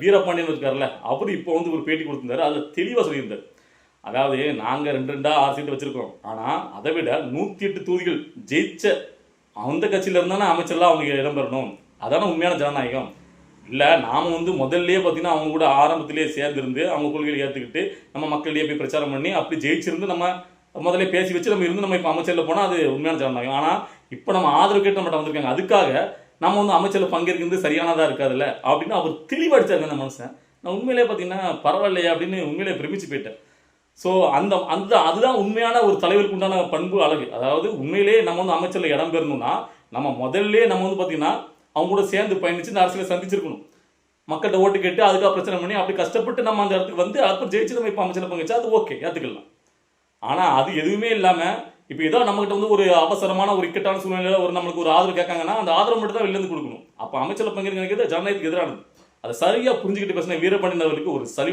வீரபாண்டியன் இருக்கார்ல, அவரு இப்போ வந்து ஒரு பேட்டி கொடுத்திருந்தாரு. அதுல தெளிவா சொல்லியிருந்தாரு. அதாவது நாங்க 2 2 6 சீட் வச்சிருக்கோம். ஆனா அதை விட 108 தொகுதிகள் ஜெயிச்ச அந்த கட்சியில இருந்தானே அமைச்சர்லாம் அவங்க இடம்பெறணும். அதான உண்மையான ஜனநாயகம். இல்ல நாம வந்து முதல்லயே பார்த்தீங்கன்னா அவங்க கூட ஆரம்பத்திலேயே சேர்ந்திருந்து அவங்க கொள்கைகளை ஏத்துக்கிட்டு நம்ம மக்களிடையே போய் பிரச்சாரம் பண்ணி அப்படி ஜெயிச்சிருந்து நம்ம முதல்ல பேசி வச்சு நம்ம இருந்து நம்ம இப்ப அமைச்சர்ல போனா அது உண்மையான ஜனநாயகம். ஆனா இப்ப நம்ம ஆதரவு கேட்டு நம்மகிட்ட வந்திருக்காங்க. அதுக்காக நம்ம வந்து அமைச்சர்ல பங்கேற்கிறது சரியானதா இருக்காதுல்ல அப்படின்னு அவர் தெளிவடிச்சாருங்க அந்த மனுஷன். நான் உண்மையிலேயே பார்த்தீங்கன்னா பரவாயில்லையா அப்படின்னு உண்மையிலேயே பிரமிச்சு போயிட்டேன். ஸோ அந்த அந்த அதுதான் உண்மையான ஒரு தலைவருக்கு உண்டான பண்பு அழகு. அதாவது உண்மையிலேயே நம்ம வந்து அமைச்சர்ல இடம் பெறணும்னா நம்ம முதல்ல நம்ம வந்து பார்த்தீங்கன்னா அவங்க கூட சேர்ந்து பயணிச்சு இந்த அரசியலை சந்திச்சிருக்கணும். மக்கள்கிட்ட ஓட்டு கேட்டு அதுக்காக பிரச்சனை பண்ணி அப்படி கஷ்டப்பட்டு நம்ம அந்த இடத்துக்கு வந்து அப்புறம் ஜெயிச்சு நம்ம இப்போ அமைச்சர்ல பங்குச்சா அது ஓகே ஏற்றுக்கலாம். ஆனால் அது எதுவுமே இல்லாமல் இப்போ ஏதோ நம்மகிட்ட வந்து ஒரு அவசரமான ஒரு இக்கட்டான சூழ்நிலையில் ஒரு நம்மளுக்கு ஒரு ஆதரவு கேட்காங்கன்னா அந்த ஆதரவு மட்டும் தான் வெளிலேருந்து கொடுக்கணும். அப்போ அமைச்சர்ல பங்கேற்கிறது ஜனநாயகத்துக்கு எதிரானது. அதை சரியாக புரிஞ்சுக்கிட்டு பேசின வீரபாண்டியன் அவர்களுக்கு ஒரு சரி